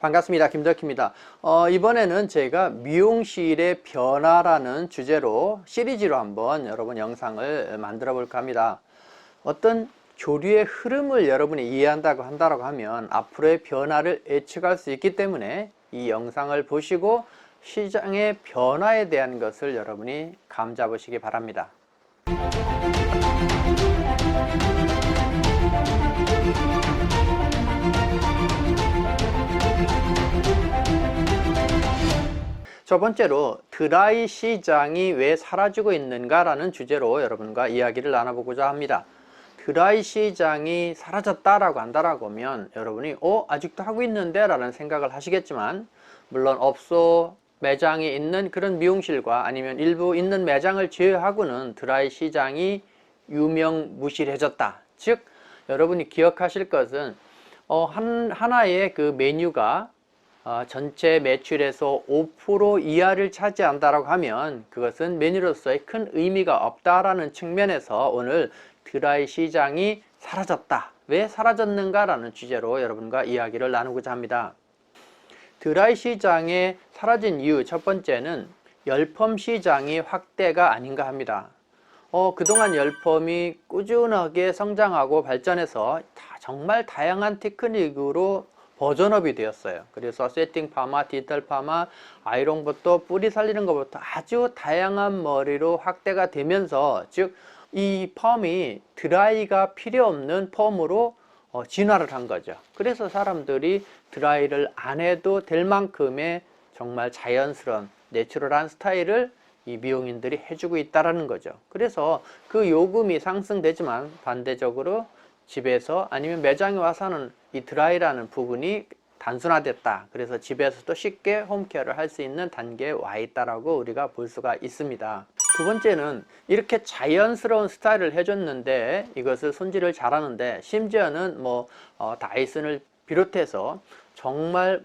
반갑습니다. 김덕희입니다. 이번에는 제가 미용실의 변화라는 주제로 시리즈로 한번 여러분 영상을 만들어 볼까 합니다. 어떤 교류의 흐름을 여러분이 이해한다고 하면 앞으로의 변화를 예측할 수 있기 때문에 이 영상을 보시고 시장의 변화에 대한 것을 여러분이 감 잡으시기 바랍니다. 첫 번째로 드라이 시장이 왜 사라지고 있는가 라는 주제로 여러분과 이야기를 나눠보고자 합니다. 드라이 시장이 사라졌다라고 한다라고 하면 여러분이 아직도 하고 있는데 라는 생각을 하시겠지만, 물론 업소 매장이 있는 그런 미용실과 아니면 일부 있는 매장을 제외하고는 드라이 시장이 유명무실해졌다. 즉 여러분이 기억하실 것은 하나의 그 메뉴가 전체 매출에서 5% 이하를 차지한다라고 하면 그것은 메뉴로서의 큰 의미가 없다라는 측면에서 오늘 드라이 시장이 사라졌다. 왜 사라졌는가 라는 주제로 여러분과 이야기를 나누고자 합니다. 드라이 시장에 사라진 이유 첫 번째는 열펌 시장이 확대가 아닌가 합니다. 그동안 열펌이 꾸준하게 성장하고 발전해서 정말 다양한 테크닉으로 버전업이 되었어요. 그래서 세팅 파마, 디테일 파마, 아이롱부터 뿌리 살리는 것부터 아주 다양한 머리로 확대가 되면서, 즉 이 펌이 드라이가 필요 없는 펌으로 진화를 한 거죠. 그래서 사람들이 드라이를 안 해도 될 만큼의 정말 자연스러운 내추럴한 스타일을 이 미용인들이 해주고 있다는 거죠. 그래서 그 요금이 상승되지만 반대적으로 집에서 아니면 매장에 와서 하는 이 드라이라는 부분이 단순화됐다. 그래서 집에서도 쉽게 홈케어를 할 수 있는 단계에 와 있다라고 우리가 볼 수가 있습니다. 두 번째는 이렇게 자연스러운 스타일을 해줬는데 이것을 손질을 잘하는데, 심지어는 다이슨을 비롯해서 정말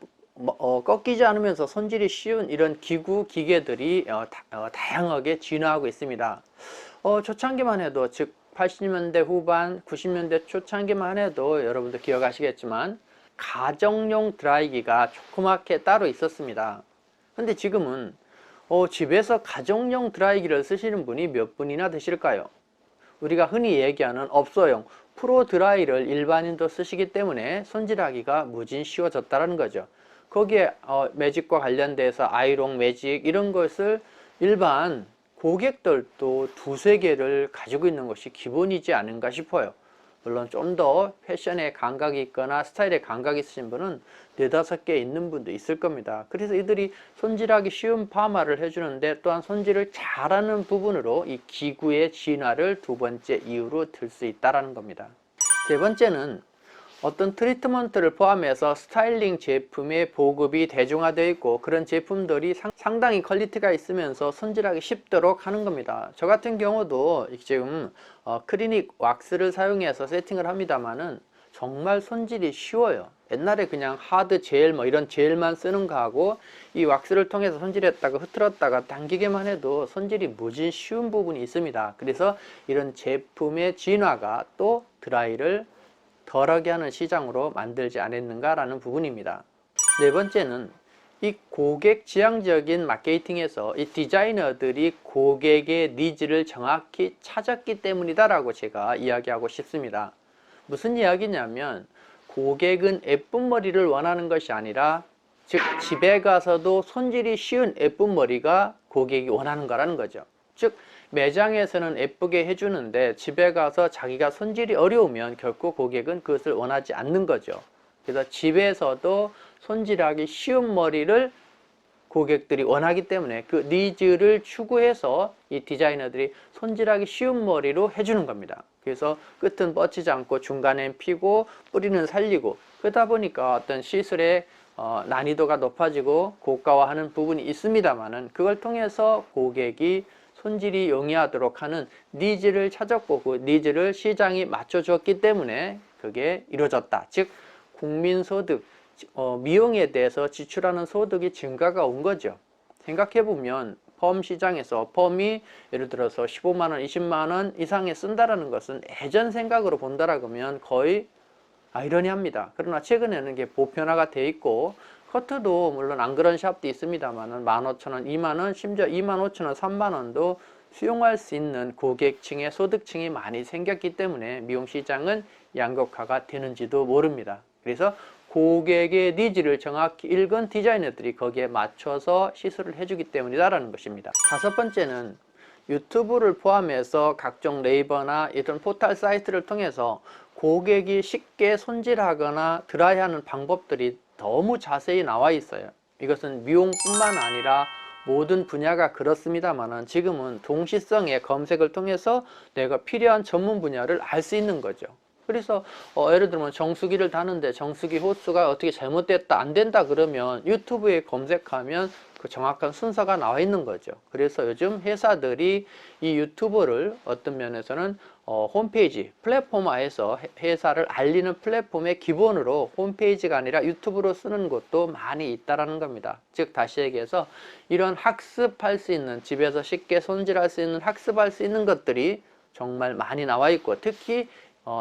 꺾이지 않으면서 손질이 쉬운 이런 기계들이 다양하게 진화하고 있습니다. 초창기만 해도, 즉 80년대 후반 90년대 초창기만 해도 여러분도 기억하시겠지만 가정용 드라이기가 조그맣게 따로 있었습니다. 근데 지금은 집에서 가정용 드라이기를 쓰시는 분이 몇 분이나 되실까요? 우리가 흔히 얘기하는 업소용 프로 드라이를 일반인도 쓰시기 때문에 손질하기가 무진 쉬워졌다는 거죠. 거기에 매직과 관련돼서 아이롱, 매직 이런 것을 일반 고객들도 두세 개를 가지고 있는 것이 기본이지 않은가 싶어요. 물론 좀 더 패션에 감각이 있거나 스타일에 감각이 있으신 분은 네다섯 개 있는 분도 있을 겁니다. 그래서 이들이 손질하기 쉬운 파마를 해주는데 또한 손질을 잘하는 부분으로 이 기구의 진화를 두 번째 이유로 들 수 있다는 겁니다. 세 번째는 어떤 트리트먼트를 포함해서 스타일링 제품의 보급이 대중화되어 있고, 그런 제품들이 상당히 퀄리티가 있으면서 손질하기 쉽도록 하는 겁니다. 저 같은 경우도 지금 클리닉 왁스를 사용해서 세팅을 합니다만은 정말 손질이 쉬워요. 옛날에 그냥 하드 젤 이런 젤만 쓰는 거하고 이 왁스를 통해서 손질했다가 흐트렀다가 당기기만 해도 손질이 무진 쉬운 부분이 있습니다. 그래서 이런 제품의 진화가 또 드라이를 덜하게 하는 시장으로 만들지 않았는가 라는 부분입니다. 네 번째는 이 고객 지향적인 마케팅에서 이 디자이너들이 고객의 니즈를 정확히 찾았기 때문이다 라고 제가 이야기하고 싶습니다. 무슨 이야기냐면, 고객은 예쁜 머리를 원하는 것이 아니라, 즉 집에 가서도 손질이 쉬운 예쁜 머리가 고객이 원하는 거라는 거죠. 즉 매장에서는 예쁘게 해주는데 집에 가서 자기가 손질이 어려우면 결코 고객은 그것을 원하지 않는 거죠. 그래서 집에서도 손질하기 쉬운 머리를 고객들이 원하기 때문에 그 니즈를 추구해서 이 디자이너들이 손질하기 쉬운 머리로 해주는 겁니다. 그래서 끝은 뻗치지 않고 중간엔 피고 뿌리는 살리고, 그러다 보니까 어떤 시술의 난이도가 높아지고 고가화하는 부분이 있습니다만은, 그걸 통해서 고객이 손질이 용이하도록 하는 니즈를 찾았고 그 니즈를 시장이 맞춰줬기 때문에 그게 이루어졌다. 즉 국민소득, 미용에 대해서 지출하는 소득이 증가가 온 거죠. 생각해보면 펌 시장에서 펌이 예를 들어서 15만원, 20만원 이상에 쓴다라는 것은 예전 생각으로 본다라고 하면 거의 아이러니합니다. 그러나 최근에는 이게 보편화가 돼 있고 커트도 물론 안 그런 샵도 있습니다만은 15,000원, 2만원, 심지어 25,000원, 3만원도 수용할 수 있는 고객층의 소득층이 많이 생겼기 때문에 미용 시장은 양극화가 되는지도 모릅니다. 그래서 고객의 니즈를 정확히 읽은 디자이너들이 거기에 맞춰서 시술을 해주기 때문이다라는 것입니다. 다섯 번째는 유튜브를 포함해서 각종 네이버나 이런 포털 사이트를 통해서 고객이 쉽게 손질하거나 드라이하는 방법들이 너무 자세히 나와 있어요. 이것은 미용뿐만 아니라 모든 분야가 그렇습니다만은 지금은 동시성의 검색을 통해서 내가 필요한 전문 분야를 알 수 있는 거죠. 그래서 예를 들면 정수기를 다는데 정수기 호스가 어떻게 잘못됐다 안 된다 그러면 유튜브에 검색하면 그 정확한 순서가 나와 있는 거죠. 그래서 요즘 회사들이 이 유튜브를 어떤 면에서는 홈페이지 플랫폼화해서 회사를 알리는 플랫폼의 기본으로 홈페이지가 아니라 유튜브로 쓰는 곳도 많이 있다라는 겁니다. 즉 다시 얘기해서 이런 학습할 수 있는, 집에서 쉽게 손질할 수 있는, 학습할 수 있는 것들이 정말 많이 나와 있고, 특히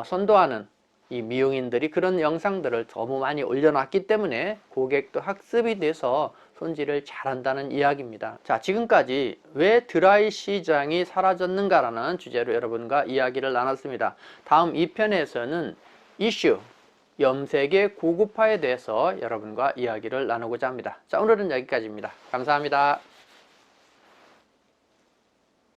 선도하는 이 미용인들이 그런 영상들을 너무 많이 올려놨기 때문에 고객도 학습이 돼서 손질을 잘한다는 이야기입니다. 자, 지금까지 왜 드라이 시장이 사라졌는가라는 주제로 여러분과 이야기를 나눴습니다. 다음 2편에서는 이슈, 염색의 고급화에 대해서 여러분과 이야기를 나누고자 합니다. 자, 오늘은 여기까지입니다. 감사합니다.